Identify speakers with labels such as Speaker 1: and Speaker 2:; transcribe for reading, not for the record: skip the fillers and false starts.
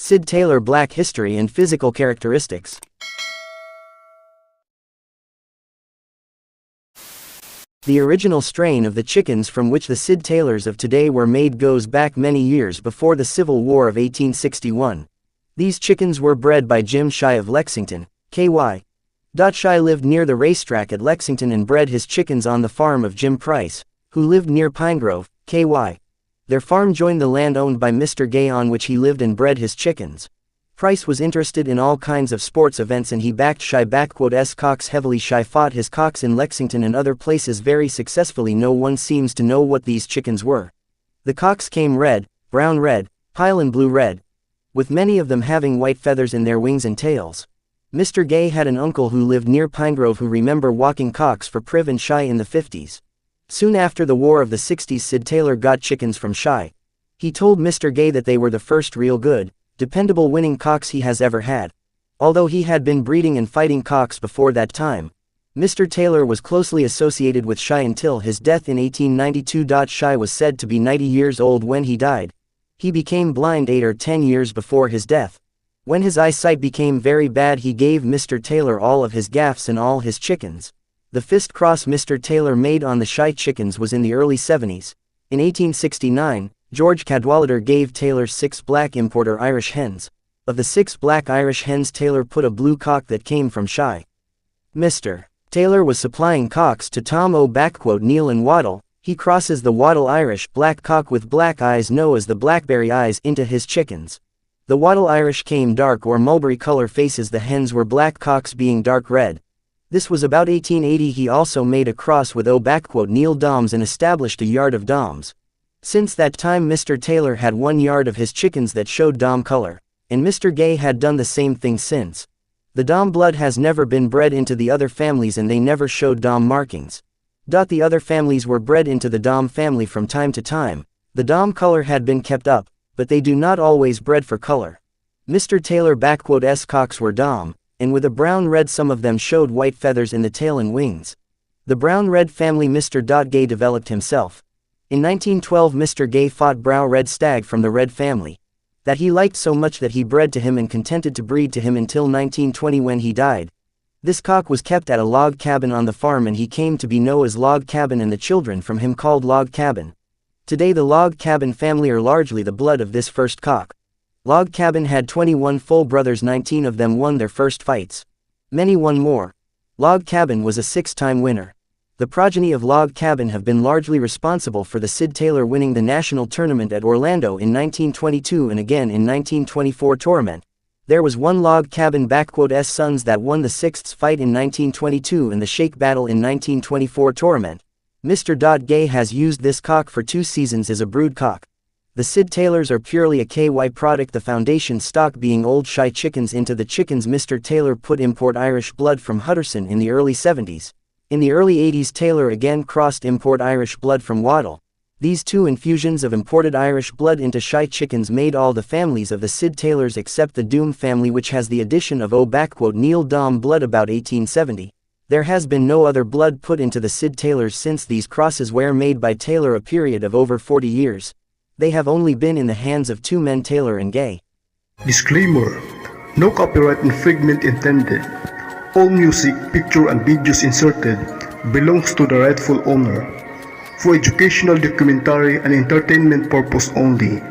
Speaker 1: Sid Taylor Black history and physical characteristics. The original strain of the chickens from which the Sid Taylors of today were made goes back many years before the Civil War of 1861. These chickens were bred by Jim Shy of Lexington, KY. Shy lived near the racetrack at Lexington and bred his chickens on the farm of Jim Price, who lived near Pinegrove, KY. Their farm joined the land owned by Mr. Gay on which he lived and bred his chickens. Price was interested in all kinds of sports events and he backed Shy's cocks heavily. Shy fought his cocks in Lexington and other places very successfully. No one seems to know what these chickens were. The cocks came red, brown red, pile and blue red, with many of them having white feathers in their wings and tails. Mr. Gay had an uncle who lived near Pinegrove who remember walking cocks for Priv and Shy in the 50s. Soon after the War of the 60s, Sid Taylor got chickens from Shy. He told Mr. Gay that they were the first real good, dependable winning cocks he has ever had. Although he had been breeding and fighting cocks before that time, Mr. Taylor was closely associated with Shy until his death in 1892. Shy was said to be 90 years old when he died. He became blind 8 or 10 years before his death. When his eyesight became very bad, he gave Mr. Taylor all of his gaffs and all his chickens. The fist cross Mr. Taylor made on the Shy chickens was in the early 70s. In 1869, George Cadwallader gave Taylor 6 black importer Irish hens. Of the 6 black Irish hens, Taylor put a blue cock that came from Shy. Mr. Taylor was supplying cocks to Tom O. Neal and Waddle. He crosses the Waddle Irish black cock with black eyes known as the blackberry eyes into his chickens. The Waddle Irish came dark or mulberry color faces. The hens were black, cocks being dark red. This was about 1880. He also made a cross with O. Neal Doms and established a yard of Doms. Since that time Mr. Taylor had 1 yard of his chickens that showed Dom color, and Mr. Gay had done the same thing since. The Dom blood has never been bred into the other families and they never showed Dom markings. The other families were bred into the Dom family from time to time. The Dom color had been kept up, but they do not always bred for color. Mr. Taylor cocks were Dom, and with a brown red some of them showed white feathers in the tail and wings. The brown red family Mr. Gay developed himself. In 1912 Mr. Gay fought brown red stag from the red family, that he liked so much that he bred to him and contented to breed to him until 1920 when he died. This cock was kept at a log cabin on the farm and he came to be known as Log Cabin and the children from him called Log Cabin. Today the Log Cabin family are largely the blood of this first cock. Log Cabin had 21 full brothers, 19 of them won their first fights. Many won more. Log Cabin was a 6-time winner. The progeny of Log Cabin have been largely responsible for the Sid Taylor winning the national tournament at Orlando in 1922 and again in 1924 tournament. There was one Log Cabin sons that won the 6th fight in 1922 and the Shake Battle in 1924 tournament. Mr. Gay has used this cock for 2 seasons as a brood cock. The Sid Taylors are purely a KY product, the foundation stock being old Shy chickens. Into the chickens Mr. Taylor put import Irish blood from Hutterson in the early 70s. In the early 80s Taylor again crossed import Irish blood from Waddle. These 2 infusions of imported Irish blood into Shy chickens made all the families of the Sid Taylors except the Doom family, which has the addition of O. Neal Dom blood about 1870. There has been no other blood put into the Sid Taylors since these crosses were made by Taylor a period of over 40 years. They have only been in the hands of 2 men, Taylor and Gay.
Speaker 2: Disclaimer: no copyright infringement intended. All music, picture and videos inserted belongs to the rightful owner, for educational, documentary and entertainment purpose only.